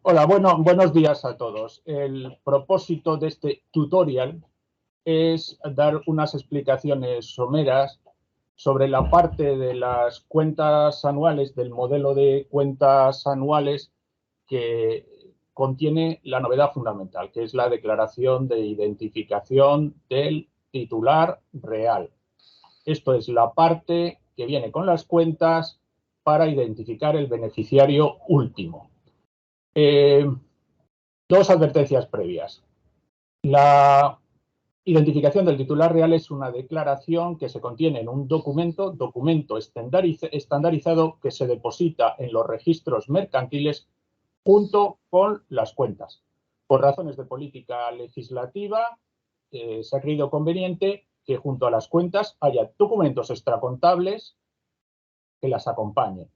Hola, buenos días a todos. El propósito de este tutorial es dar unas explicaciones someras sobre la parte de las cuentas anuales, del modelo de cuentas anuales que contiene la novedad fundamental, que es la declaración de identificación del titular real. Esto es la parte que viene con las cuentas para identificar el beneficiario último. Dos advertencias previas. La identificación del titular real es una declaración que se contiene en un documento estandarizado que se deposita en los registros mercantiles junto con las cuentas. Por razones de política legislativa, se ha creído conveniente que junto a las cuentas haya documentos extracontables que las acompañen.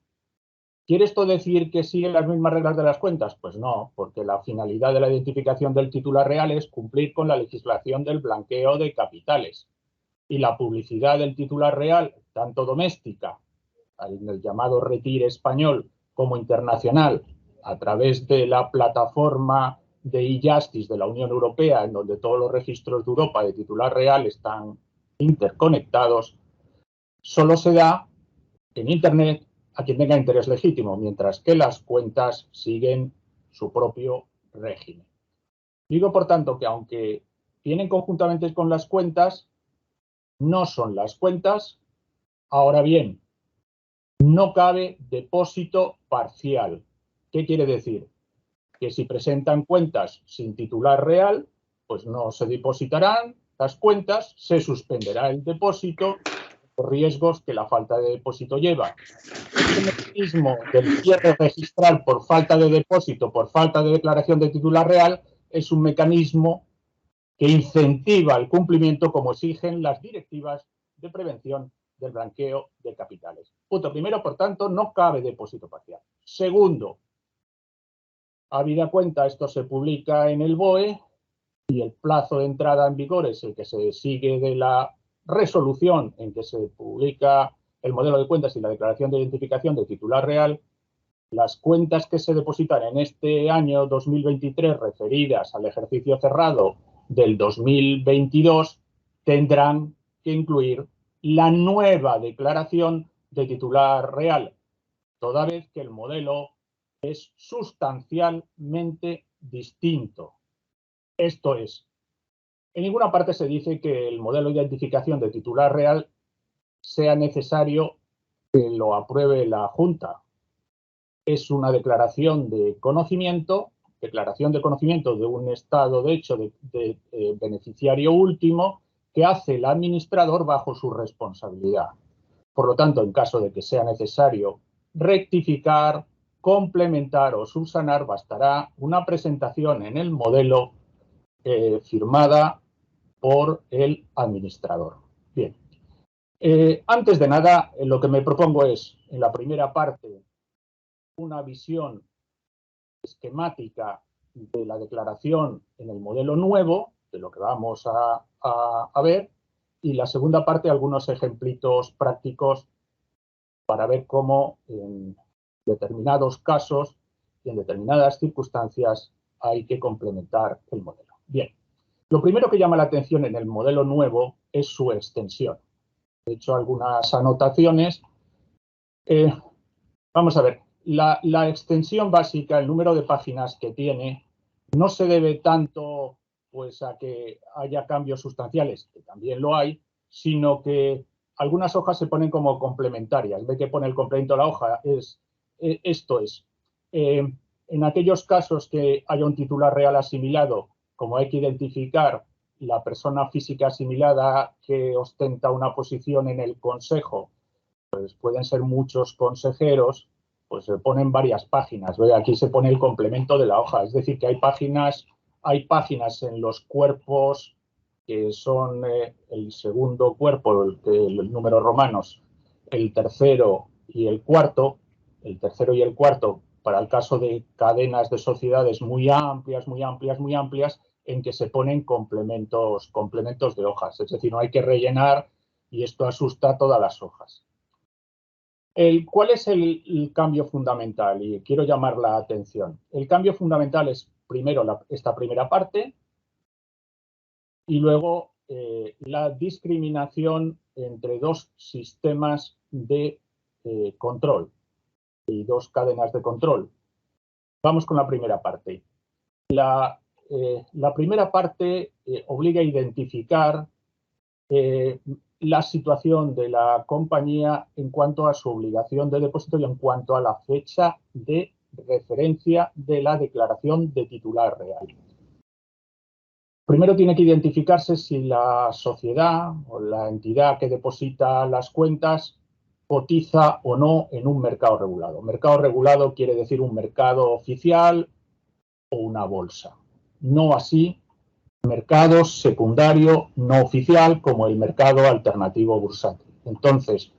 ¿Quiere esto decir que siguen las mismas reglas de las cuentas? Pues no, porque la finalidad de la identificación del titular real es cumplir con la legislación del blanqueo de capitales. Y la publicidad del titular real, tanto doméstica, en el llamado RETIR español, como internacional, a través de la plataforma de e-Justice de la Unión Europea, en donde todos los registros de Europa de titular real están interconectados, solo se da en Internet a quien tenga interés legítimo, mientras que las cuentas siguen su propio régimen. Digo, por tanto, que aunque vienen conjuntamente con las cuentas, no son las cuentas. Ahora bien, no cabe depósito parcial. ¿Qué quiere decir? Que si presentan cuentas sin titular real, pues no se depositarán las cuentas, se suspenderá el depósito, los riesgos que la falta de depósito lleva. Este mecanismo del cierre registral por falta de depósito, por falta de declaración de titular real, es un mecanismo que incentiva el cumplimiento como exigen las directivas de prevención del blanqueo de capitales. Punto primero, por tanto, no cabe depósito parcial. Segundo, habida cuenta, esto se publica en el BOE y el plazo de entrada en vigor es el que se sigue de la resolución en que se publica el modelo de cuentas y la declaración de identificación de titular real. Las cuentas que se depositan en este año 2023 referidas al ejercicio cerrado del 2022 tendrán que incluir la nueva declaración de titular real, toda vez que el modelo es sustancialmente distinto. Esto es, en ninguna parte se dice que el modelo de identificación de titular real sea necesario que lo apruebe la Junta. Es una declaración de conocimiento de un estado de hecho de beneficiario último que hace el administrador bajo su responsabilidad. Por lo tanto, en caso de que sea necesario rectificar, complementar o subsanar, bastará una presentación en el modelo firmada por el administrador. Bien. Antes de nada, lo que me propongo es, en la primera parte, una visión esquemática de la declaración en el modelo nuevo, de lo que vamos a ver, y la segunda parte, algunos ejemplitos prácticos para ver cómo en determinados casos y en determinadas circunstancias hay que complementar el modelo. Bien, lo primero que llama la atención en el modelo nuevo es su extensión. He hecho algunas anotaciones. Vamos a ver, la extensión básica, el número de páginas que tiene, no se debe tanto pues, a que haya cambios sustanciales, que también lo hay, sino que algunas hojas se ponen como complementarias. Ve que pone el complemento a la hoja, esto es. En aquellos casos que haya un titular real asimilado, como hay que identificar la persona física asimilada que ostenta una posición en el consejo, pues pueden ser muchos consejeros, pues se ponen varias páginas. ¿Ve? Aquí se pone el complemento de la hoja, es decir, que hay páginas en los cuerpos que son el segundo cuerpo, el número romanos, el tercero y el cuarto para el caso de cadenas de sociedades muy amplias, en que se ponen complementos de hojas. Es decir, no hay que rellenar y esto asusta a todas las hojas. ¿Cuál es el cambio fundamental? Y quiero llamar la atención. El cambio fundamental es primero esta primera parte y luego la discriminación entre dos sistemas de control y dos cadenas de control. Vamos con la primera parte. La primera parte obliga a identificar la situación de la compañía en cuanto a su obligación de depósito y en cuanto a la fecha de referencia de la declaración de titular real. Primero tiene que identificarse si la sociedad o la entidad que deposita las cuentas cotiza o no en un mercado regulado. Mercado regulado quiere decir un mercado oficial o una bolsa. No así mercado secundario no oficial como el mercado alternativo bursátil. Entonces,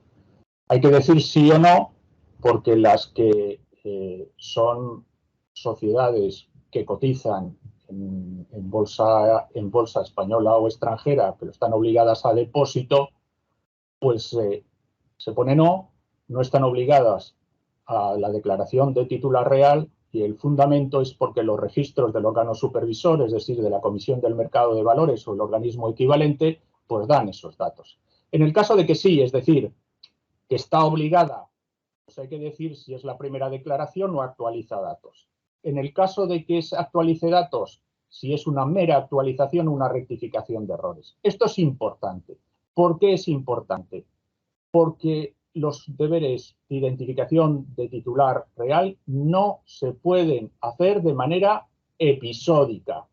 hay que decir sí o no, porque las que son sociedades que cotizan en bolsa española o extranjera, pero están obligadas a depósito, pues se pone no están obligadas a la declaración de titular real. Y el fundamento es porque los registros del órgano supervisor, es decir, de la Comisión del Mercado de Valores o el organismo equivalente, pues dan esos datos. En el caso de que sí, es decir, que está obligada, pues hay que decir si es la primera declaración o actualiza datos. En el caso de que actualice datos, si es una mera actualización o una rectificación de errores. Esto es importante. ¿Por qué es importante? Porque los deberes de identificación de titular real no se pueden hacer de manera episódica.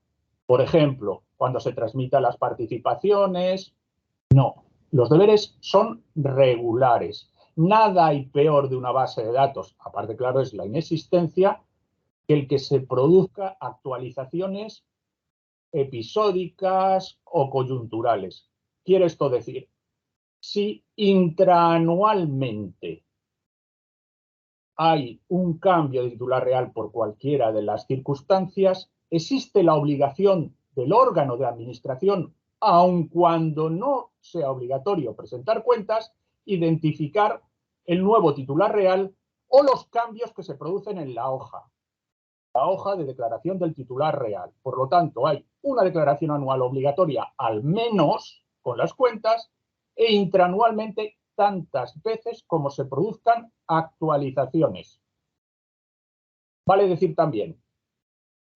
Por ejemplo, cuando se transmitan las participaciones, no. Los deberes son regulares. Nada hay peor de una base de datos, aparte, claro, es la inexistencia, que el que se produzca actualizaciones episódicas o coyunturales. Quiere esto decir, si intraanualmente hay un cambio de titular real por cualquiera de las circunstancias, existe la obligación del órgano de administración, aun cuando no sea obligatorio presentar cuentas, identificar el nuevo titular real o los cambios que se producen en la hoja de declaración del titular real. Por lo tanto, hay una declaración anual obligatoria, al menos con las cuentas, e intraanualmente tantas veces como se produzcan actualizaciones. Vale decir también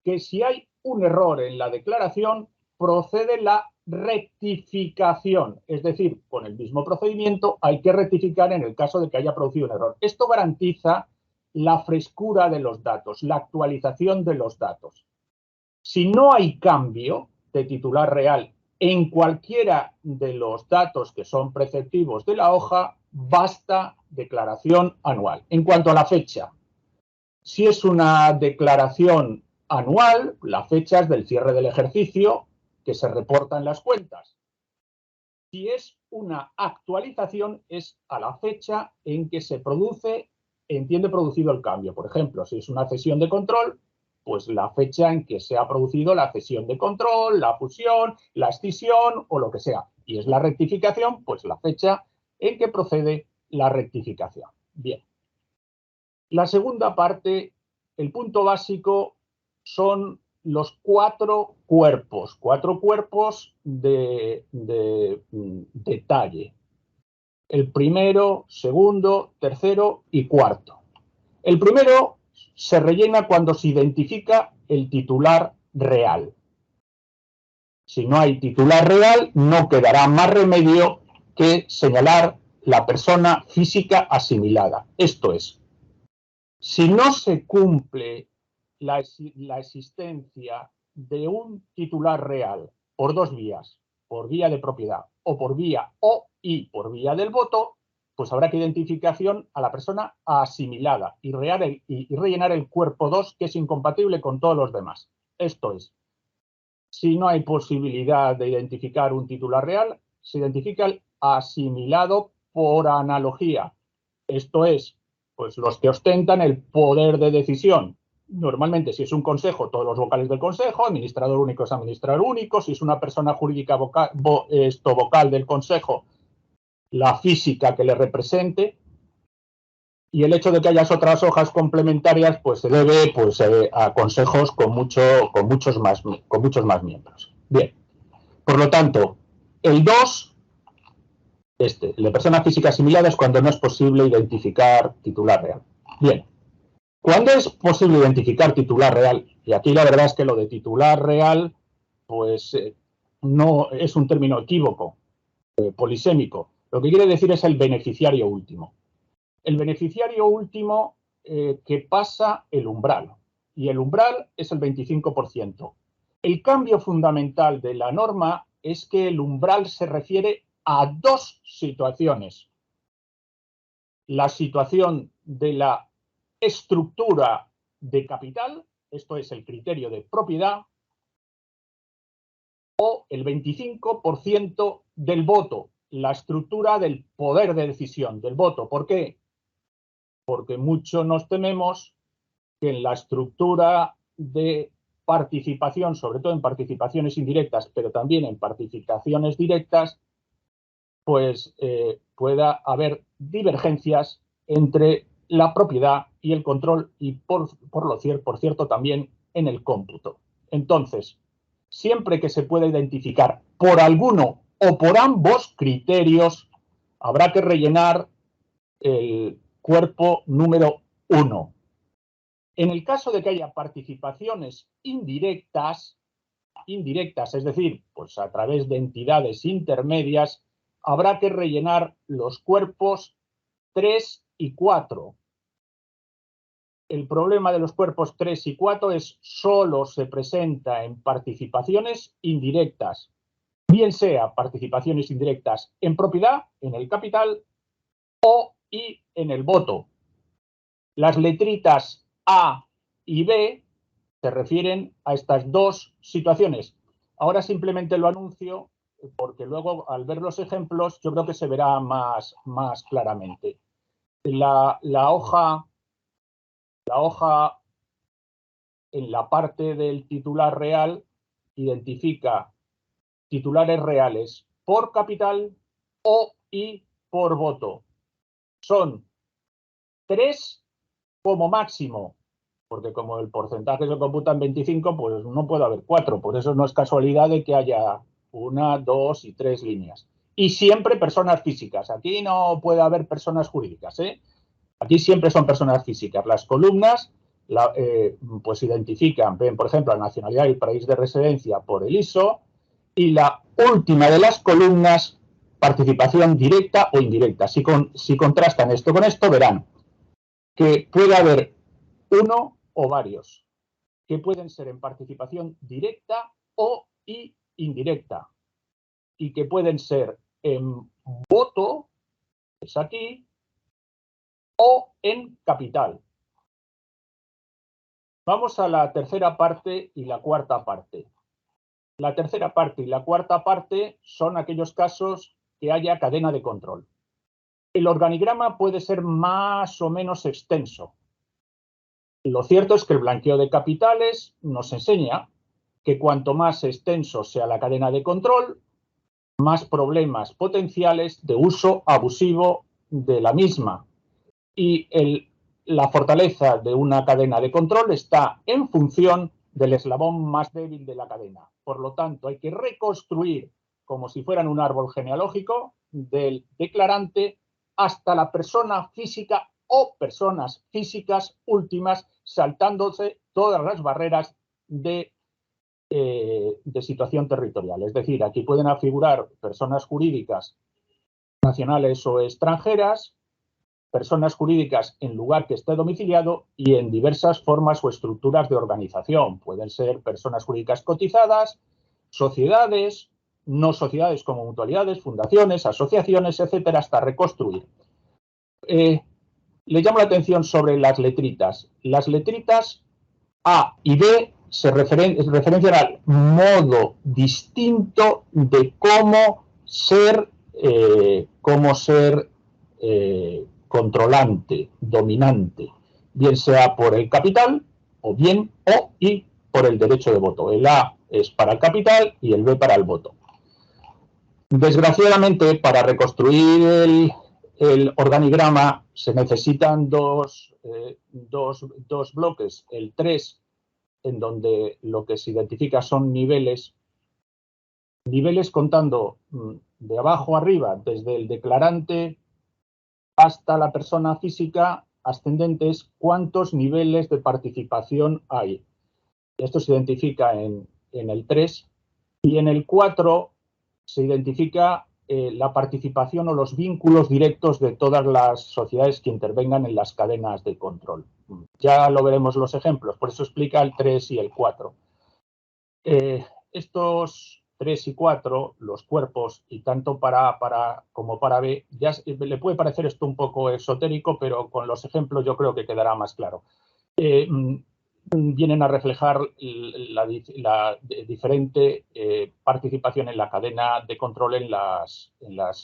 que si hay un error en la declaración, procede la rectificación, es decir, con el mismo procedimiento hay que rectificar en el caso de que haya producido un error. Esto garantiza la frescura de los datos, la actualización de los datos. Si no hay cambio de titular real en cualquiera de los datos que son preceptivos de la hoja, basta declaración anual. En cuanto a la fecha, si es una declaración anual, la fecha es del cierre del ejercicio que se reporta en las cuentas. Si es una actualización, es a la fecha en que se entiende producido el cambio. Por ejemplo, si es una cesión de control, pues la fecha en que se ha producido la cesión de control, la fusión, la escisión o lo que sea. Y es la rectificación, pues la fecha en que procede la rectificación. Bien. La segunda parte, el punto básico, son los cuatro cuerpos de detalle. El primero, segundo, tercero y cuarto. El primero se rellena cuando se identifica el titular real. Si no hay titular real, no quedará más remedio que señalar la persona física asimilada. Esto es, si no se cumple la existencia de un titular real por dos vías, por vía de propiedad o por vía por vía del voto, pues habrá que identificación a la persona asimilada y rellenar el cuerpo 2, que es incompatible con todos los demás. Esto es, si no hay posibilidad de identificar un titular real, se identifica el asimilado por analogía. Esto es, pues los que ostentan el poder de decisión. Normalmente, si es un consejo, todos los vocales del consejo, administrador único es administrador único, si es una persona jurídica vocal del consejo, la física que le represente. Y el hecho de que hayas otras hojas complementarias, pues se debe a consejos con muchos más miembros. Bien, por lo tanto, el 2, el de personas físicas asimiladas, cuando no es posible identificar titular real. Bien, ¿cuándo es posible identificar titular real? Y aquí la verdad es que lo de titular real, pues no es un término equívoco, polisémico. Lo que quiere decir es el beneficiario último. El beneficiario último que pasa el umbral, y el umbral es el 25%. El cambio fundamental de la norma es que el umbral se refiere a dos situaciones. La situación de la estructura de capital, esto es el criterio de propiedad, o el 25% del voto, la estructura del poder de decisión, del voto. ¿Por qué? Porque mucho nos tememos que en la estructura de participación, sobre todo en participaciones indirectas, pero también en participaciones directas, pues pueda haber divergencias entre la propiedad y el control y por cierto también en el cómputo. Entonces, siempre que se pueda identificar por alguno o por ambos criterios, habrá que rellenar el cuerpo número 1. En el caso de que haya participaciones indirectas, es decir, pues a través de entidades intermedias, habrá que rellenar los cuerpos 3 y 4. El problema de los cuerpos 3 y 4 es solo se presenta en participaciones indirectas, bien sea participaciones indirectas en propiedad, en el capital, y en el voto. Las letritas A y B se refieren a estas dos situaciones. Ahora simplemente lo anuncio porque luego al ver los ejemplos yo creo que se verá más claramente. La hoja en la parte del titular real identifica titulares reales por capital y por voto. Son 3 como máximo, porque como el porcentaje se computa en 25, pues no puede haber 4. Por eso no es casualidad de que haya 1, 2 y 3 líneas. Y siempre personas físicas. Aquí no puede haber personas jurídicas, ¿eh? Aquí siempre son personas físicas. Las columnas pues identifican, ven, por ejemplo, la nacionalidad y el país de residencia por el ISO, y la última de las columnas, participación directa o indirecta. Si contrastan esto con esto, verán que puede haber uno o varios, que pueden ser en participación directa y indirecta, y que pueden ser en voto, es aquí, o en capital. Vamos a la tercera parte y la cuarta parte. La tercera parte y la cuarta parte son aquellos casos que haya cadena de control. El organigrama puede ser más o menos extenso. Lo cierto es que el blanqueo de capitales nos enseña que cuanto más extenso sea la cadena de control, más problemas potenciales de uso abusivo de la misma. Y la fortaleza de una cadena de control está en función del eslabón más débil de la cadena. Por lo tanto, hay que reconstruir como si fueran un árbol genealógico del declarante hasta la persona física o personas físicas últimas, saltándose todas las barreras de situación territorial. Es decir, aquí pueden figurar personas jurídicas nacionales o extranjeras, personas jurídicas en lugar que esté domiciliado y en diversas formas o estructuras de organización. Pueden ser personas jurídicas cotizadas, sociedades, no sociedades como mutualidades, fundaciones, asociaciones, etcétera, hasta reconstruir. Le llamo la atención sobre las letritas. Las letritas A y B se referencian al modo distinto de cómo ser controlante, dominante, bien sea por el capital o bien y por el derecho de voto. El A es para el capital y el B para el voto. Desgraciadamente, para reconstruir el organigrama se necesitan dos bloques, el 3, en donde lo que se identifica son niveles contando de abajo a arriba, desde el declarante hasta la persona física, ascendentes, cuántos niveles de participación hay. Esto se identifica en el 3 y en el 4 se identifica la participación o los vínculos directos de todas las sociedades que intervengan en las cadenas de control. Ya lo veremos los ejemplos, por eso explica el 3 y el 4. Estos 3 y 4, los cuerpos, y tanto para A como para B, ya le puede parecer esto un poco esotérico, pero con los ejemplos yo creo que quedará más claro. Vienen a reflejar la diferente participación en la cadena de control en las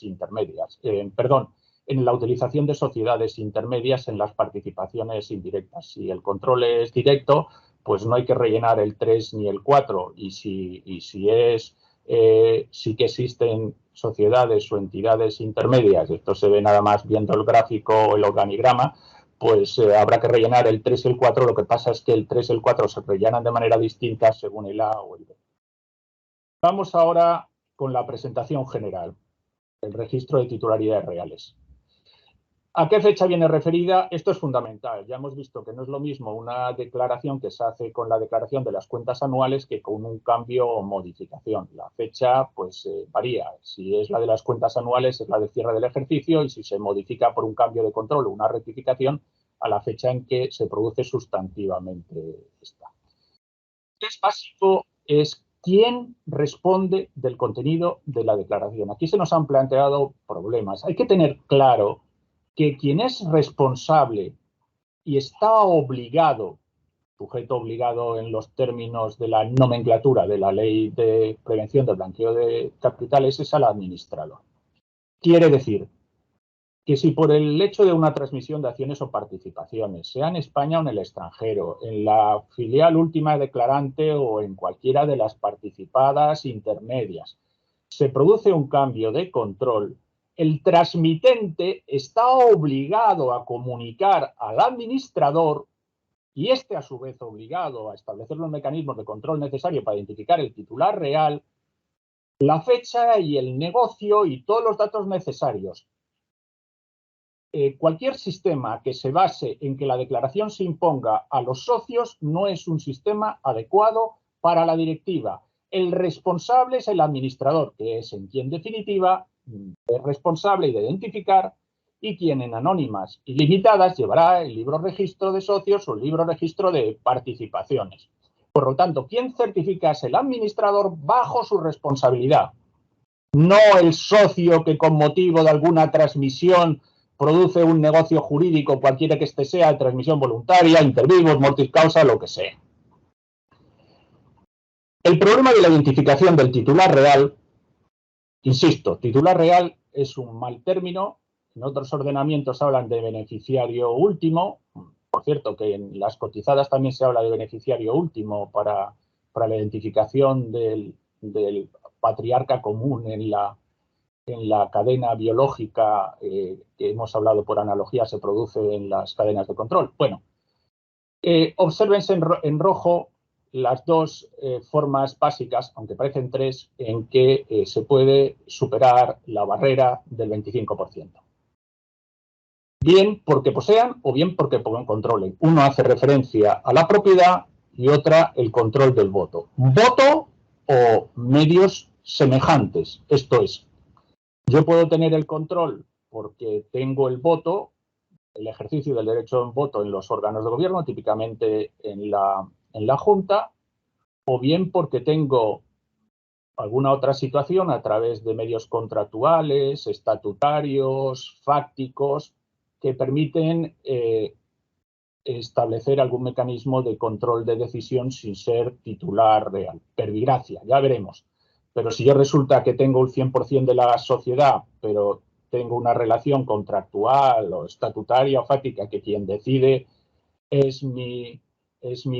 intermedias. En la utilización de sociedades intermedias en las participaciones indirectas. Si el control es directo, pues no hay que rellenar el 3 ni el 4. Y si sí que existen sociedades o entidades intermedias, esto se ve nada más viendo el gráfico o el organigrama, pues habrá que rellenar el 3 y el 4. Lo que pasa es que el 3 y el 4 se rellenan de manera distinta según el A o el B. Vamos ahora con la presentación general, el registro de titularidades reales. ¿A qué fecha viene referida? Esto es fundamental. Ya hemos visto que no es lo mismo una declaración que se hace con la declaración de las cuentas anuales que con un cambio o modificación. La fecha pues varía. Si es la de las cuentas anuales es la de cierre del ejercicio y si se modifica por un cambio de control o una rectificación a la fecha en que se produce sustantivamente esta. Lo que es básico es quién responde del contenido de la declaración. Aquí se nos han planteado problemas. Hay que tener claro que quien es responsable y está obligado, sujeto obligado en los términos de la nomenclatura de la Ley de Prevención del Blanqueo de Capitales, es al administrador. Quiere decir que si por el hecho de una transmisión de acciones o participaciones, sea en España o en el extranjero, en la filial última declarante o en cualquiera de las participadas intermedias, se produce un cambio de control, el transmitente está obligado a comunicar al administrador y este a su vez obligado a establecer los mecanismos de control necesarios para identificar el titular real, la fecha y el negocio y todos los datos necesarios. Cualquier sistema que se base en que la declaración se imponga a los socios no es un sistema adecuado para la directiva. El responsable es el administrador, que es en quien, en definitiva, es responsable de identificar y quien en anónimas y limitadas llevará el libro registro de socios o el libro registro de participaciones. Por lo tanto, quien certifica es el administrador bajo su responsabilidad, no el socio que con motivo de alguna transmisión produce un negocio jurídico, cualquiera que este sea, transmisión voluntaria, inter vivos, mortis causa, lo que sea. El problema de la identificación del titular real, insisto, titular real es un mal término. En otros ordenamientos hablan de beneficiario último. Por cierto, que en las cotizadas también se habla de beneficiario último para la identificación del patriarca común en la cadena biológica que hemos hablado por analogía se produce en las cadenas de control. Bueno, obsérvense en rojo las dos formas básicas, aunque parecen tres, en que se puede superar la barrera del 25%. Bien porque posean o bien porque controlen. Uno hace referencia a la propiedad y otra el control del voto. Voto o medios semejantes, esto es, yo puedo tener el control porque tengo el voto, el ejercicio del derecho de voto en los órganos de gobierno, típicamente en la Junta, o bien porque tengo alguna otra situación a través de medios contractuales, estatutarios, fácticos, que permiten establecer algún mecanismo de control de decisión sin ser titular real. Pervigracia, ya veremos. Pero si yo resulta que tengo el 100% de la sociedad, pero tengo una relación contractual o estatutaria o fáctica que quien decide es mi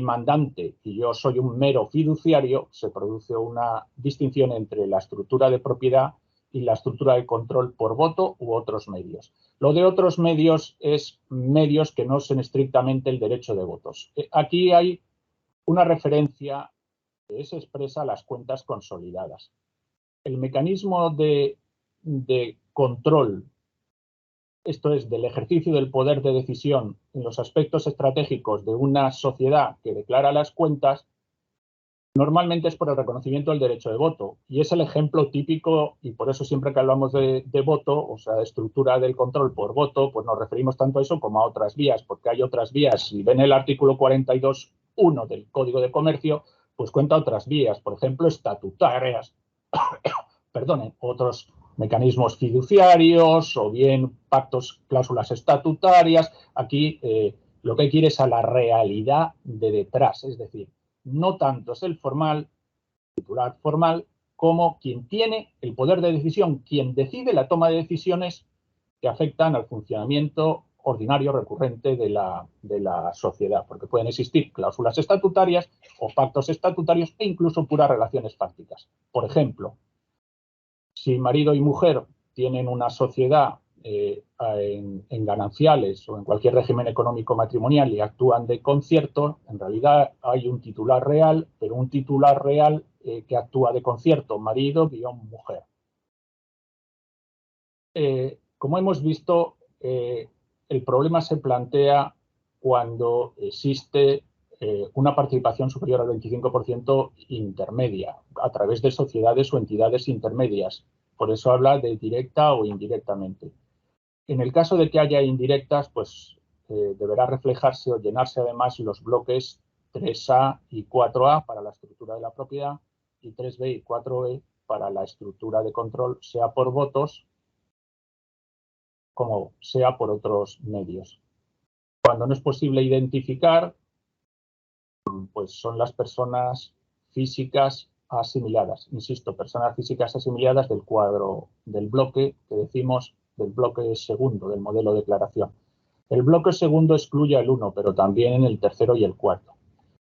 mandante y yo soy un mero fiduciario, se produce una distinción entre la estructura de propiedad y la estructura de control por voto u otros medios. Lo de otros medios es medios que no son estrictamente el derecho de votos. Aquí hay una referencia que se expresa a las cuentas consolidadas. El mecanismo de control, esto es, del ejercicio del poder de decisión en los aspectos estratégicos de una sociedad que declara las cuentas, normalmente es por el reconocimiento del derecho de voto. Y es el ejemplo típico, y por eso siempre que hablamos de voto, o sea, de estructura del control por voto, pues nos referimos tanto a eso como a otras vías, porque hay otras vías. Si ven el artículo 42.1 del Código de Comercio, pues cuenta otras vías, por ejemplo, estatutarias, perdonen, otros mecanismos fiduciarios o bien pactos, cláusulas estatutarias. Aquí lo que quiere es a la realidad de detrás, es decir, no tanto es el formal, titular formal, como quien tiene el poder de decisión, quien decide la toma de decisiones que afectan al funcionamiento ordinario recurrente de la sociedad, porque pueden existir cláusulas estatutarias o pactos estatutarios e incluso puras relaciones fácticas. Por ejemplo, si marido y mujer tienen una sociedad en gananciales o en cualquier régimen económico matrimonial y actúan de concierto, en realidad hay un titular real, pero un titular real que actúa de concierto, marido-mujer. Como hemos visto, el problema se plantea cuando existe una participación superior al 25% intermedia, a través de sociedades o entidades intermedias. Por eso habla de directa o indirectamente. En el caso de que haya indirectas, pues deberá reflejarse o llenarse además los bloques 3A y 4A para la estructura de la propiedad y 3B y 4E para la estructura de control, sea por votos como sea por otros medios. Cuando no es posible identificar, pues son las personas físicas asimiladas. Insisto, personas físicas asimiladas del cuadro del bloque que decimos del bloque segundo del modelo de declaración. El bloque segundo excluye al 1, pero también en el tercero y el cuarto.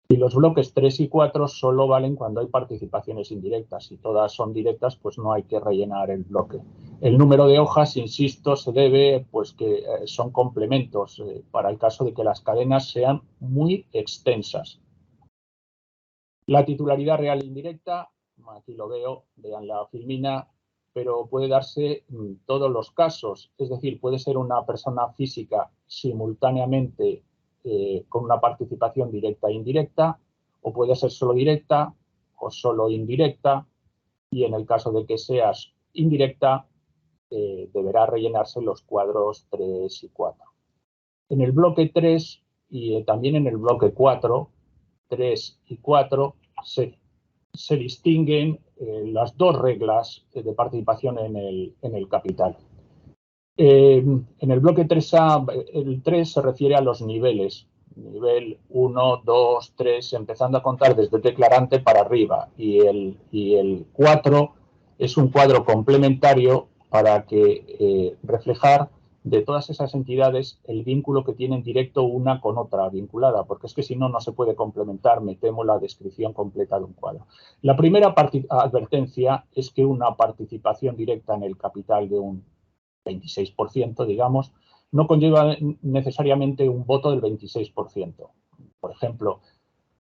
Y los bloques 3 y 4 solo valen cuando hay participaciones indirectas. Si todas son directas, pues no hay que rellenar el bloque. El número de hojas, insisto, se debe, pues que son complementos para el caso de que las cadenas sean muy extensas. La titularidad real e indirecta, aquí lo veo, vean la filmina, pero puede darse en todos los casos. Es decir, puede ser una persona física simultáneamente con una participación directa e indirecta, o puede ser solo directa o solo indirecta, y en el caso de que seas indirecta, deberá rellenarse los cuadros 3 y 4. En el bloque 3 y también en el bloque 4, 3 y 4, se distinguen las dos reglas de participación en el capital. En el bloque 3A, el 3 se refiere a los niveles, nivel 1, 2, 3, empezando a contar desde declarante para arriba, y el 4 es un cuadro complementario para que reflejar de todas esas entidades el vínculo que tienen directo una con otra vinculada, porque es que si no, no se puede complementar, metemos la descripción completa de un cuadro. La primera advertencia es que una participación directa en el capital de un 26%, digamos, no conlleva necesariamente un voto del 26%. Por ejemplo,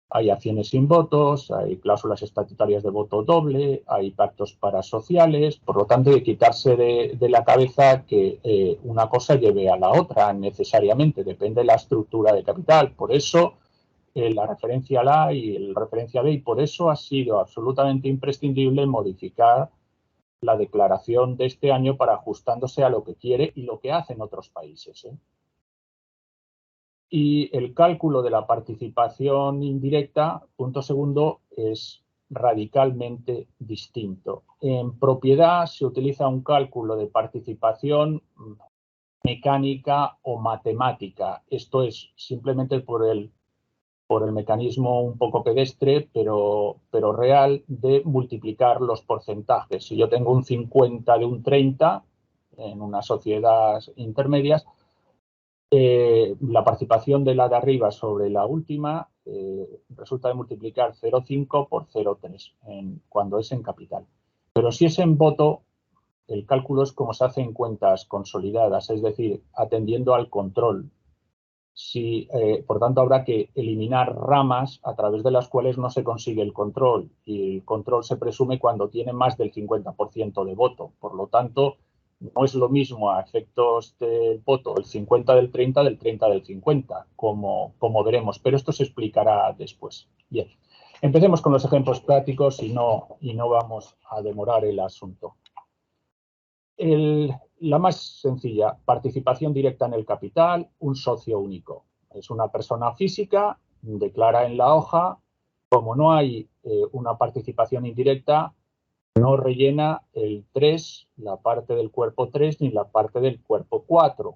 hay acciones sin votos, hay cláusulas estatutarias de voto doble, hay pactos parasociales, por lo tanto hay que quitarse de la cabeza que una cosa lleve a la otra necesariamente, depende de la estructura de capital. Por eso la referencia a la A y la referencia B, y por eso ha sido absolutamente imprescindible modificar la declaración de este año para ajustándose a lo que quiere y lo que hacen otros países. Y el cálculo de la participación indirecta, punto segundo, es radicalmente distinto. En propiedad se utiliza un cálculo de participación mecánica o matemática. Esto es simplemente por el mecanismo un poco pedestre, pero real, de multiplicar los porcentajes. Si yo tengo un 50 de un 30 en unas sociedades intermedias, la participación de la de arriba sobre la última resulta de multiplicar 0,5 por 0,3 cuando es en capital. Pero si es en voto, el cálculo es como se hace en cuentas consolidadas, es decir, atendiendo al control. Por tanto, habrá que eliminar ramas a través de las cuales no se consigue el control, y el control se presume cuando tiene más del 50% de voto. Por lo tanto, no es lo mismo a efectos del voto el 50 del 30 del 30 del 50, como veremos, pero esto se explicará después. Bien, empecemos con los ejemplos prácticos y no vamos a demorar el asunto. La más sencilla, participación directa en el capital, un socio único. Es una persona física, declara en la hoja, como no hay una participación indirecta, no rellena el 3, la parte del cuerpo 3, ni la parte del cuerpo 4.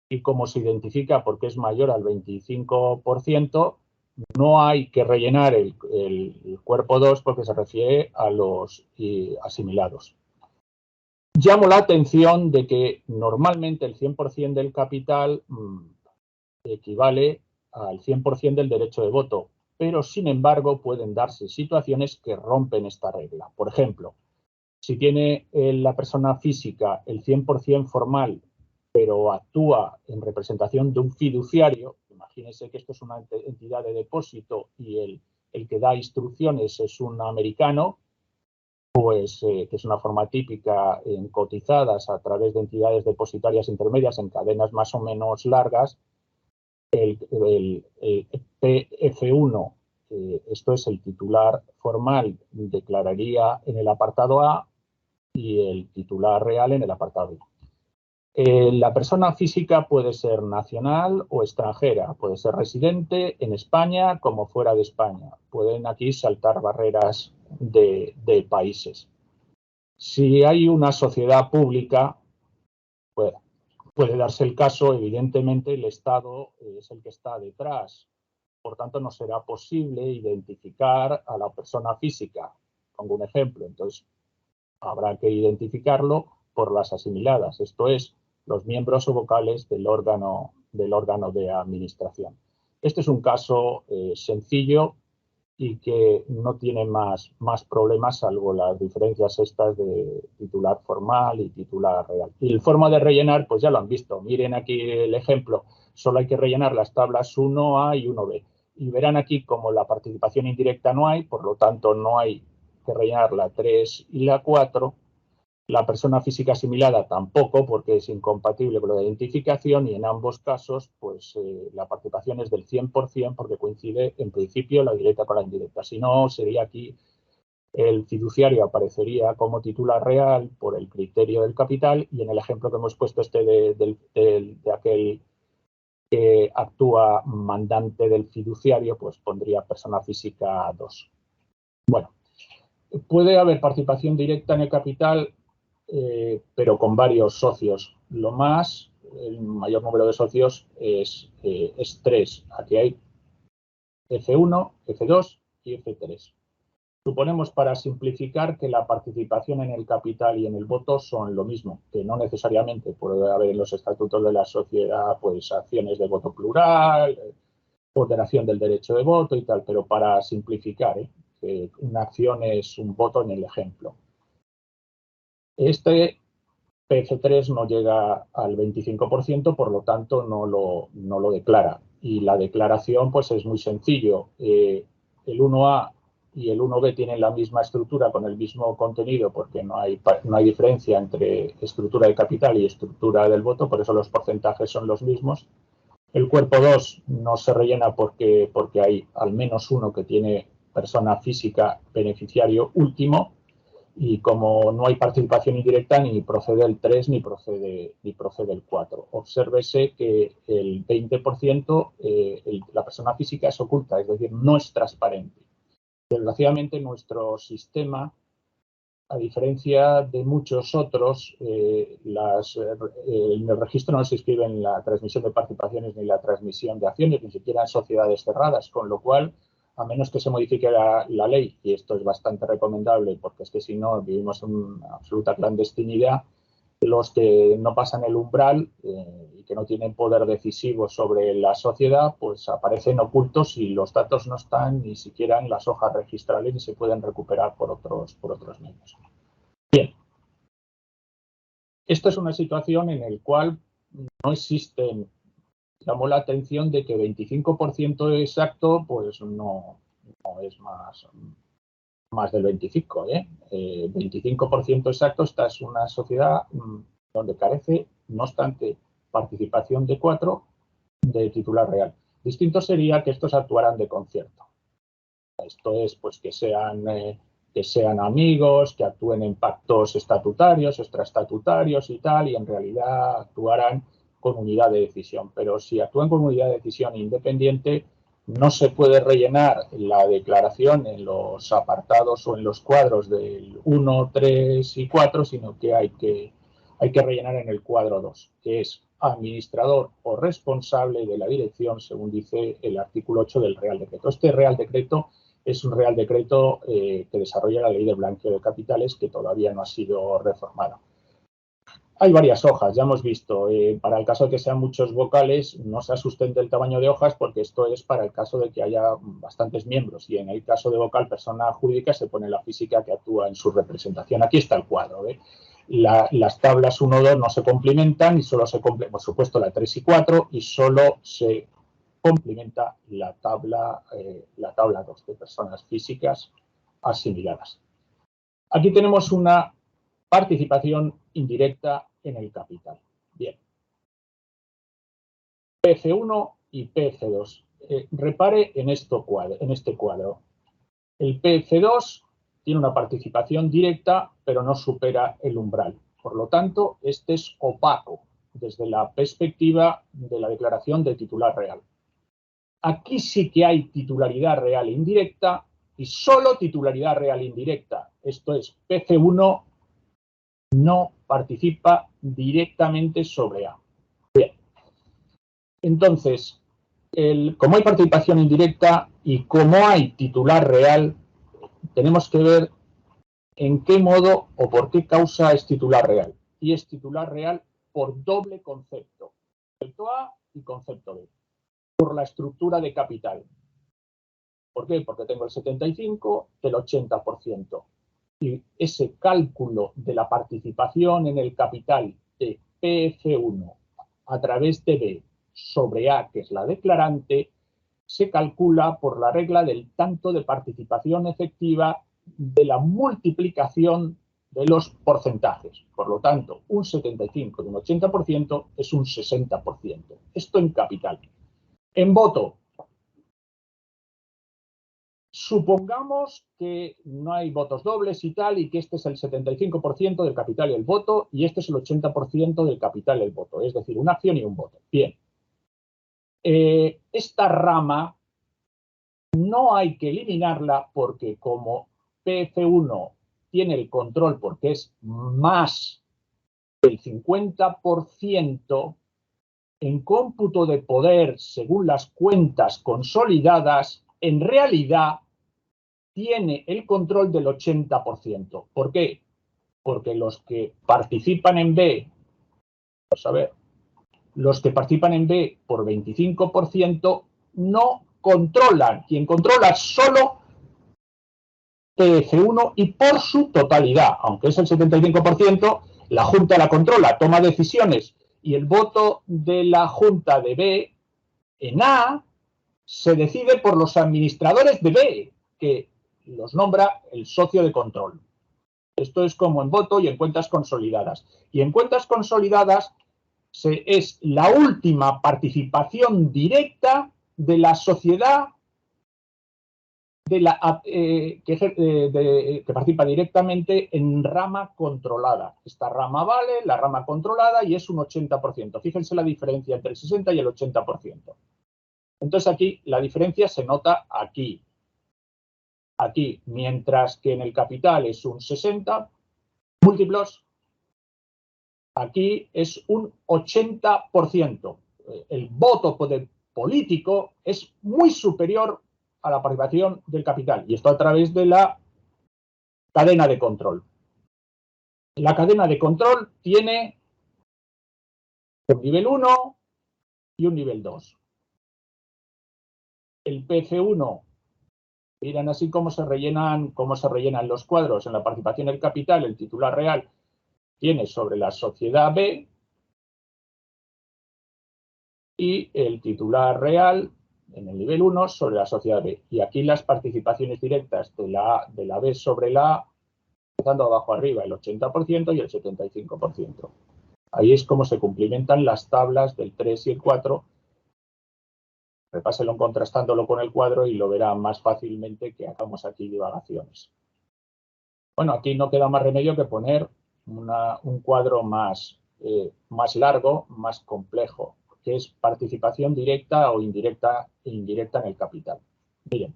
Y como se identifica porque es mayor al 25%, no hay que rellenar el cuerpo 2 porque se refiere a los asimilados. Llamo la atención de que normalmente el 100% del capital equivale al 100% del derecho de voto, pero sin embargo pueden darse situaciones que rompen esta regla. Por ejemplo, si tiene la persona física el 100% formal, pero actúa en representación de un fiduciario, imagínense que esto es una entidad de depósito y el que da instrucciones es un americano, pues que es una forma típica en cotizadas a través de entidades depositarias intermedias en cadenas más o menos largas, el PF1, esto es el titular formal, declararía en el apartado A y el titular real en el apartado B. La persona física puede ser nacional o extranjera, puede ser residente en España como fuera de España. Pueden aquí saltar barreras de países. Si hay una sociedad pública, pues, puede darse el caso, evidentemente el Estado es el que está detrás. Por tanto, no será posible identificar a la persona física. Pongo un ejemplo, entonces habrá que identificarlo por las asimiladas, esto es, los miembros o vocales del órgano de administración. Este es un caso sencillo y que no tiene más problemas salvo las diferencias estas de titular formal y titular real. Y la forma de rellenar, pues ya lo han visto. Miren aquí el ejemplo. Solo hay que rellenar las tablas 1A y 1B. Y verán aquí como la participación indirecta no hay, por lo tanto no hay que rellenar la 3 y la 4. La persona física asimilada tampoco, porque es incompatible con la identificación, y en ambos casos pues la participación es del 100% porque coincide en principio la directa con la indirecta. Si no, sería aquí el fiduciario aparecería como titular real por el criterio del capital, y en el ejemplo que hemos puesto de aquel que actúa mandante del fiduciario, pues pondría persona física 2. Bueno, puede haber participación directa en el capital, pero con varios socios. El mayor número de socios es 3. Aquí hay F1, F2 y F3. Suponemos, para simplificar, que la participación en el capital y en el voto son lo mismo, que no necesariamente puede haber en los estatutos de la sociedad pues acciones de voto plural, ordenación del derecho de voto y tal, pero para simplificar, que una acción es un voto en el ejemplo. Este PF3 no llega al 25%, por lo tanto no lo declara. Y la declaración pues es muy sencillo. El 1A y el 1B tienen la misma estructura con el mismo contenido, porque no hay diferencia entre estructura de capital y estructura del voto, por eso los porcentajes son los mismos. El cuerpo 2 no se rellena porque hay al menos uno que tiene persona física beneficiario último, y como no hay participación indirecta, ni procede el 3 ni procede el 4. Obsérvese que el 20% la persona física es oculta, es decir, no es transparente. Desgraciadamente, nuestro sistema, a diferencia de muchos otros, en el registro no se inscribe en la transmisión de participaciones ni la transmisión de acciones, ni siquiera en sociedades cerradas, con lo cual, a menos que se modifique la ley, y esto es bastante recomendable porque es que si no vivimos en una absoluta clandestinidad, los que no pasan el umbral y que no tienen poder decisivo sobre la sociedad, pues aparecen ocultos y los datos no están ni siquiera en las hojas registrales y se pueden recuperar por otros medios. Bien, Esta es una situación en la cual no existen, llamó la atención de que 25% exacto, pues no es más del 25%. 25% exacto, esta es una sociedad donde carece, no obstante, participación de 4 de titular real. Distinto sería que estos actuaran de concierto. Esto es, pues, que sean amigos, que actúen en pactos estatutarios, extraestatutarios y tal, y en realidad actuaran con unidad de decisión. Pero si actúan con unidad de decisión independiente, no se puede rellenar la declaración en los apartados o en los cuadros del 1, 3 y 4, sino que hay que rellenar en el cuadro 2, que es administrador o responsable de la dirección, según dice el artículo 8 del Real Decreto. Este Real Decreto es un Real Decreto que desarrolla la ley de blanqueo de capitales, que todavía no ha sido reformada. Hay varias hojas, ya hemos visto. Para el caso de que sean muchos vocales, no se asusten del tamaño de hojas, porque esto es para el caso de que haya bastantes miembros. Y en el caso de vocal, persona jurídica, se pone la física que actúa en su representación. Aquí está el cuadro. Las tablas 1 y 2 no se complementan y solo se complementan, por supuesto, la 3 y 4, y solo se complementa la tabla 2 de personas físicas asimiladas. Aquí tenemos una participación indirecta en el capital. Bien. PF1 y PF2. Repare en este cuadro. El PF2 tiene una participación directa, pero no supera el umbral. Por lo tanto, este es opaco desde la perspectiva de la declaración de titular real. Aquí sí que hay titularidad real e indirecta y solo titularidad real e indirecta. Esto es, PF1 no participa directamente sobre A. Bien. Entonces, como hay participación indirecta y como hay titular real, tenemos que ver en qué modo o por qué causa es titular real. Y es titular real por doble concepto. Concepto A y concepto B. Por la estructura de capital. ¿Por qué? Porque tengo el 75 del 80%. Y ese cálculo de la participación en el capital de PF1 a través de B sobre A, que es la declarante, se calcula por la regla del tanto de participación efectiva de la multiplicación de los porcentajes. Por lo tanto, un 75 de un 80% es un 60%. Esto en capital. En voto, supongamos que no hay votos dobles y tal, y que este es el 75% del capital y el voto, y este es el 80% del capital y el voto, es decir, una acción y un voto. Bien. Esta rama no hay que eliminarla porque como PF1 tiene el control porque es más del 50%, en cómputo de poder según las cuentas consolidadas, en realidad tiene el control del 80%. ¿Por qué? Porque los que participan en B, vamos a ver, los que participan en B por 25% no controlan. Quien controla solo PF1 y por su totalidad, aunque es el 75%, la Junta la controla, toma decisiones y el voto de la Junta de B en A se decide por los administradores de B, que los nombra el socio de control. Esto es como en voto y en cuentas consolidadas. Y en cuentas consolidadas es la última participación directa de la sociedad que participa directamente en rama controlada. Esta rama vale, la rama controlada, y es un 80%. Fíjense la diferencia entre el 60 y el 80%. Entonces aquí la diferencia se nota aquí. Aquí, mientras que en el capital es un 60 múltiplos, aquí es un 80%. El voto político es muy superior a la participación del capital, y esto a través de la cadena de control. La cadena de control tiene un nivel 1 y un nivel 2. El PF1, miren así cómo se rellenan los cuadros en la participación del capital, el titular real, tiene sobre la sociedad B y el titular real en el nivel 1 sobre la sociedad B. Y aquí las participaciones directas de la B sobre la A, empezando abajo arriba, el 80% y el 75%. Ahí es como se cumplimentan las tablas del 3 y el 4. Repáselo contrastándolo con el cuadro y lo verá más fácilmente que hagamos aquí divagaciones. Bueno, aquí no queda más remedio que poner un cuadro más largo, más complejo, que es participación directa o indirecta en el capital. Miren,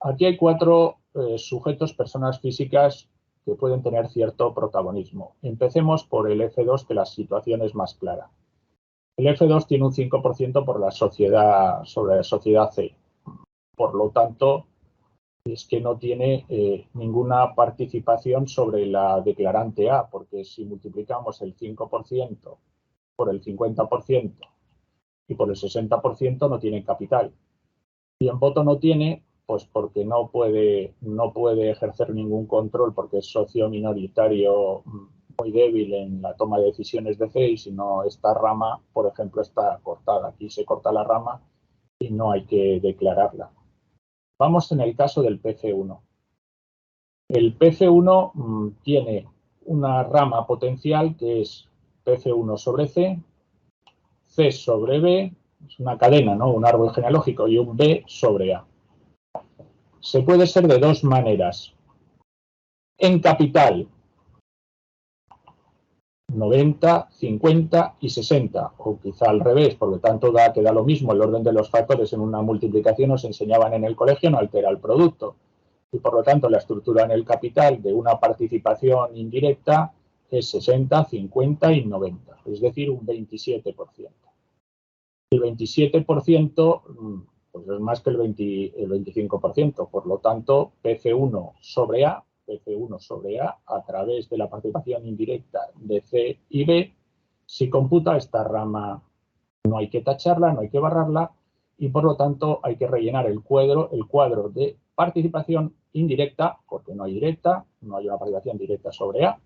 aquí hay 4 sujetos, personas físicas que pueden tener cierto protagonismo. Empecemos por el F2, que la situación es más clara. El F2 tiene un 5% por la sociedad, sobre la sociedad C. Por lo tanto, es que no tiene ninguna participación sobre la declarante A, porque si multiplicamos el 5% por el 50% y por el 60% no tiene capital. Y en voto no tiene, pues porque no puede ejercer ningún control, porque es socio minoritario muy débil en la toma de decisiones de C, y si no, esta rama, por ejemplo, está cortada. Aquí se corta la rama y no hay que declararla. Vamos en el caso del PC1. El PC1 tiene una rama potencial que es PC1 sobre C, C sobre B, es una cadena, ¿no? Un árbol genealógico, y un B sobre A. Se puede ser de 2 maneras. En capital, 90, 50 y 60, o quizá al revés, por lo tanto que da lo mismo el orden de los factores en una multiplicación, nos enseñaban en el colegio, no altera el producto. Y por lo tanto la estructura en el capital de una participación indirecta es 60, 50 y 90, es decir, un 27%. El 27% pues es más que el 25%, por lo tanto, PC1 sobre A, PC1 sobre A través de la participación indirecta de C y B, si computa esta rama, no hay que tacharla, no hay que barrarla, y por lo tanto hay que rellenar el cuadro de participación indirecta, porque no hay directa, no hay una participación directa sobre A,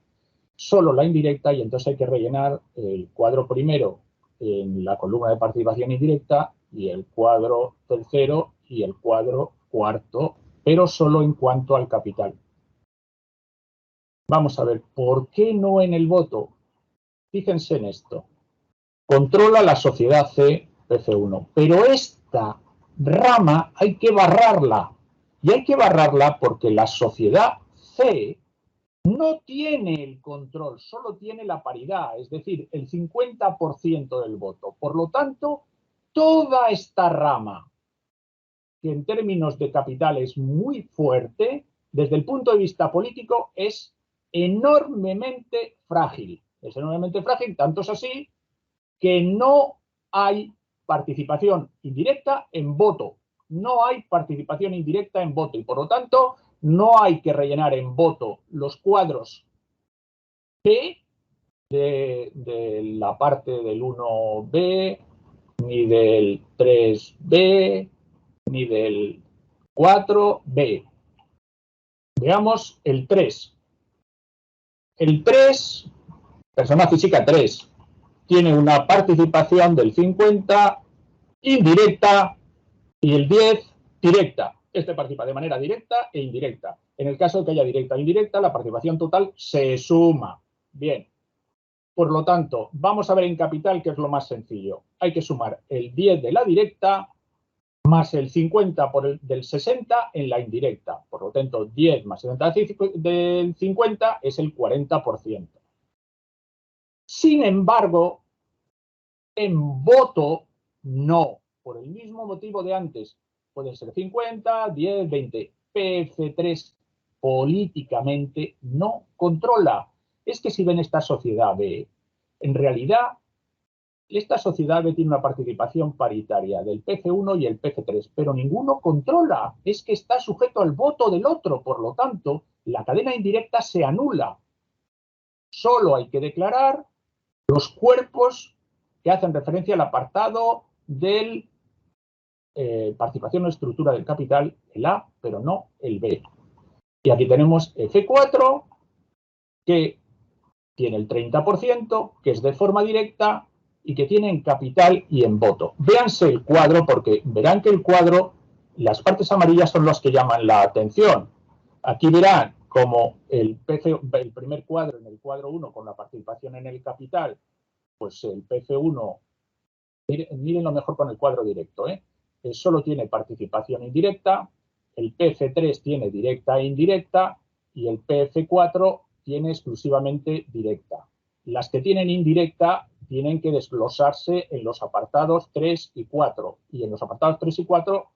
solo la indirecta, y entonces hay que rellenar el cuadro primero en la columna de participación indirecta y el cuadro tercero y el cuadro cuarto, pero solo en cuanto al capital. Vamos a ver, ¿por qué no en el voto? Fíjense en esto. Controla la sociedad C, PC1, pero esta rama hay que barrarla. Y hay que barrarla porque la sociedad C no tiene el control, solo tiene la paridad, es decir, el 50% del voto. Por lo tanto, toda esta rama, que en términos de capital es muy fuerte, desde el punto de vista político es enormemente frágil. Es enormemente frágil, tanto es así que no hay participación indirecta en voto. No hay participación indirecta en voto y, por lo tanto, no hay que rellenar en voto los cuadros P de la parte del 1B, ni del 3B, ni del 4B. Veamos el 3. El 3, persona física 3, tiene una participación del 50 indirecta y el 10 directa. Este participa de manera directa e indirecta. En el caso de que haya directa e indirecta, la participación total se suma. Bien. Por lo tanto, vamos a ver en capital qué es lo más sencillo. Hay que sumar el 10 de la directa más el 50 del 60 en la indirecta. Por lo tanto, 10 más 70 del 50 es el 40%. Sin embargo, en voto, no. Por el mismo motivo de antes. Pueden ser 50, 10, 20. PF3 políticamente no controla. Es que si ven esta sociedad B, en realidad, esta sociedad B tiene una participación paritaria del PC1 y el PC3, pero ninguno controla. Es que está sujeto al voto del otro. Por lo tanto, la cadena indirecta se anula. Solo hay que declarar los cuerpos que hacen referencia al apartado del participación o estructura del capital, el A, pero no el B. Y aquí tenemos F4, que tiene el 30%, que es de forma directa y que tiene en capital y en voto. Véanse el cuadro porque verán que el cuadro, las partes amarillas son las que llaman la atención. Aquí verán como el primer cuadro, en el cuadro 1, con la participación en el capital, pues el PF1, mírenlo mejor con el cuadro directo, solo tiene participación indirecta, el PF3 tiene directa e indirecta y el PF4 tiene exclusivamente directa. Las que tienen indirecta tienen que desglosarse en los apartados 3 y 4. Y en los apartados 3 y 4,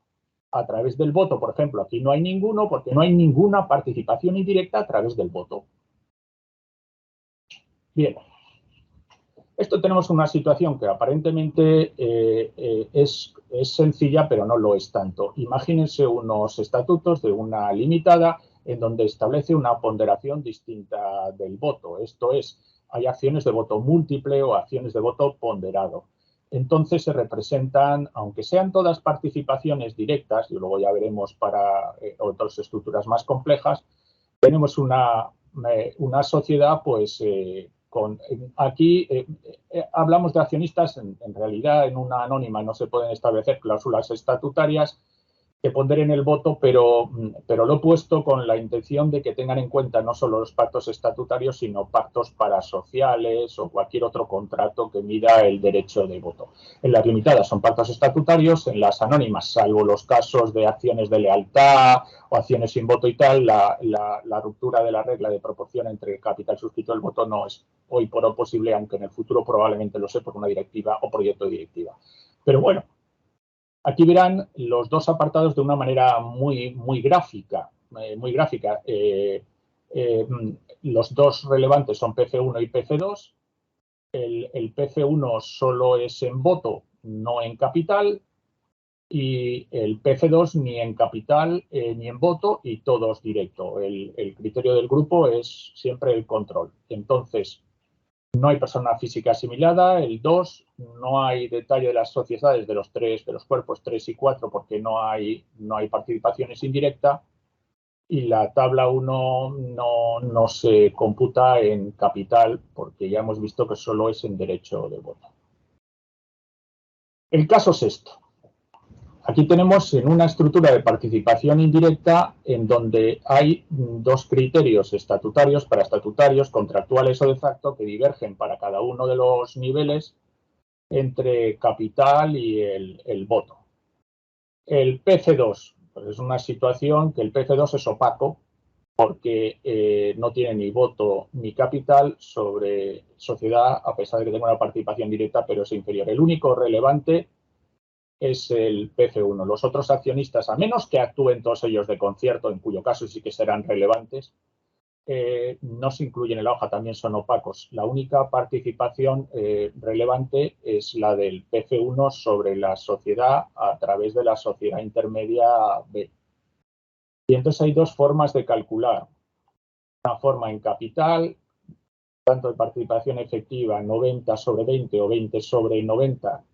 a través del voto, por ejemplo, aquí no hay ninguno porque no hay ninguna participación indirecta a través del voto. Bien. Esto tenemos una situación que aparentemente es sencilla, pero no lo es tanto. Imagínense unos estatutos de una limitada en donde establece una ponderación distinta del voto. Esto es, hay acciones de voto múltiple o acciones de voto ponderado. Entonces se representan, aunque sean todas participaciones directas, y luego ya veremos para otras estructuras más complejas, tenemos una sociedad pues aquí hablamos de accionistas, en realidad en una anónima no se pueden establecer cláusulas estatutarias que ponderen el voto, pero lo he puesto con la intención de que tengan en cuenta no solo los pactos estatutarios, sino pactos parasociales o cualquier otro contrato que mida el derecho de voto. En las limitadas son pactos estatutarios, en las anónimas, salvo los casos de acciones de lealtad o acciones sin voto y tal, la ruptura de la regla de proporción entre el capital suscrito y el voto no es hoy por hoy posible, aunque en el futuro probablemente lo sea por una directiva o proyecto de directiva. Pero bueno, aquí verán los dos apartados de una manera muy gráfica. Los dos relevantes son PC1 y PC2. El PC1 solo es en voto, no en capital. Y el PC2 ni en capital ni en voto y todos directo. El criterio del grupo es siempre el control. Entonces, no hay persona física asimilada, el 2, no hay detalle de las sociedades de los cuerpos 3 y 4 porque no hay participaciones indirectas y la tabla 1 no se computa en capital porque ya hemos visto que solo es en derecho de voto. El caso es esto. Aquí tenemos en una estructura de participación indirecta en donde hay dos criterios estatutarios, paraestatutarios, contractuales o de facto que divergen para cada uno de los niveles entre capital y el voto. El PC2 pues es una situación que el PC2 es opaco porque no tiene ni voto ni capital sobre sociedad a pesar de que tenga una participación directa pero es inferior. El único relevante es el PC1. Los otros accionistas, a menos que actúen todos ellos de concierto, en cuyo caso sí que serán relevantes, no se incluyen en la hoja, también son opacos. La única participación relevante es la del PC1 sobre la sociedad a través de la sociedad intermedia B. Y entonces hay dos formas de calcular. Una forma en capital, tanto de participación efectiva 90 sobre 20 o 20 sobre 90,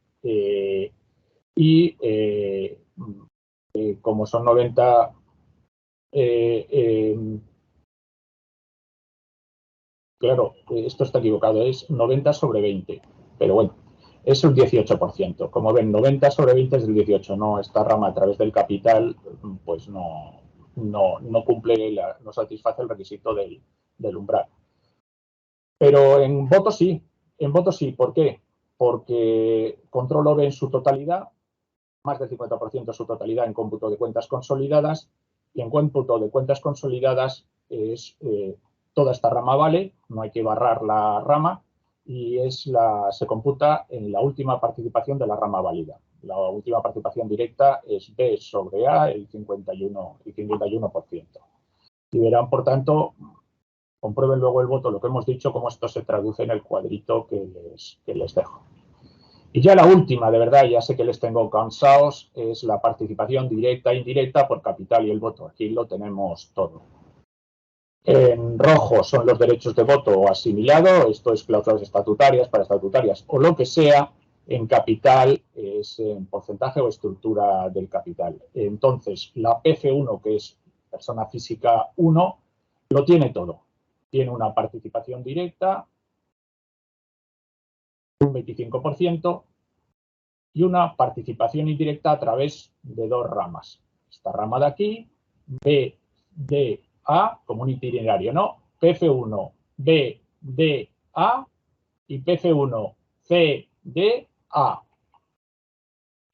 como son 90, claro, esto está equivocado, es 90 sobre 20, pero bueno, es un 18%. Como ven, 90 sobre 20 es el 18%, no, esta rama a través del capital, pues no cumple, no satisface el requisito del umbral. Pero en votos sí, ¿por qué? Porque control OVE en su totalidad, más del 50% de su totalidad en cómputo de cuentas consolidadas, y en cómputo de cuentas consolidadas es toda esta rama vale, no hay que barrar la rama, y se computa en la última participación de la rama válida. La última participación directa es B sobre A, el 51%. Y verán, por tanto, comprueben luego el voto, lo que hemos dicho, cómo esto se traduce en el cuadrito que les dejo. Y ya la última, de verdad, ya sé que les tengo cansados, es la participación directa e indirecta por capital y el voto. Aquí lo tenemos todo. En rojo son los derechos de voto asimilado, esto es cláusulas estatutarias, paraestatutarias o lo que sea. En capital es en porcentaje o estructura del capital. Entonces, la PC1, que es persona física 1, lo tiene todo. Tiene una participación directa, un 25%, y una participación indirecta a través de dos ramas. Esta rama de aquí, B, D, A, como un itinerario, ¿no? PF1, B, D, A y PF1, C, D, A.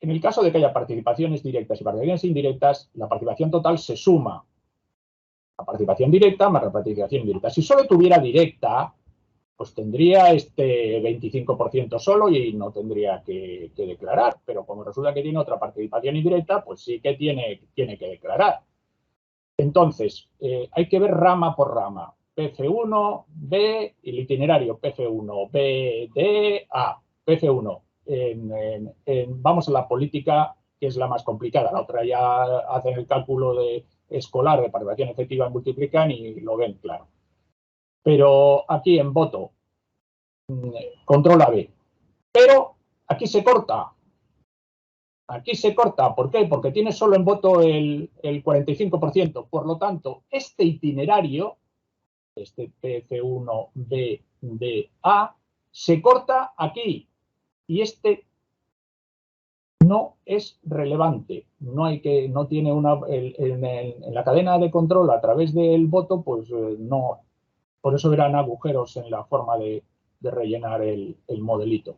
En el caso de que haya participaciones directas y participaciones indirectas, la participación total se suma. La participación directa más la participación indirecta. Si solo tuviera directa, pues tendría este 25% solo y no tendría que declarar. Pero como resulta que tiene otra participación indirecta, pues sí que tiene que declarar. Entonces, hay que ver rama por rama. PF1, B, el itinerario PF1, B, D, A. PF1. Vamos a la política, que es la más complicada. La otra ya hacen el cálculo de escolar de participación efectiva, multiplican y lo ven claro. Pero aquí en voto, control B. Pero aquí se corta. Aquí se corta. ¿Por qué? Porque tiene solo en voto el 45%. Por lo tanto, este itinerario, este PF1B de A, se corta aquí. Y este no es relevante. No tiene una. En la cadena de control a través del voto, pues no. Por eso eran agujeros en la forma de rellenar el modelito.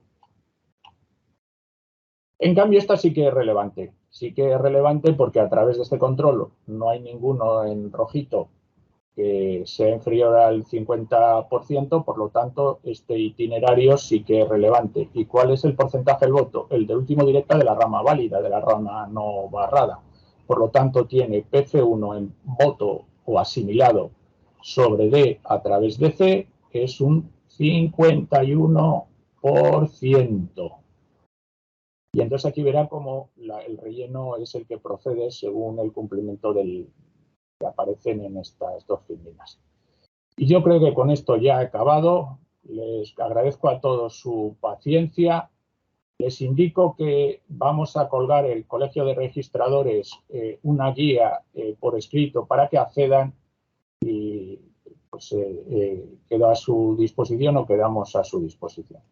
En cambio, esta sí que es relevante. Sí que es relevante porque a través de este control no hay ninguno en rojito que sea inferior al 50%, por lo tanto, este itinerario sí que es relevante. ¿Y cuál es el porcentaje del voto? El de último directa de la rama válida, de la rama no barrada. Por lo tanto, tiene PF1 en voto o asimilado sobre D a través de C, que es un 51%. Y entonces aquí verá cómo el relleno es el que procede según el cumplimiento que aparecen en estas dos filinas. Y yo creo que con esto ya he acabado. Les agradezco a todos su paciencia. Les indico que vamos a colgar el Colegio de Registradores una guía por escrito para que accedan y pues, quedo a su disposición o quedamos a su disposición.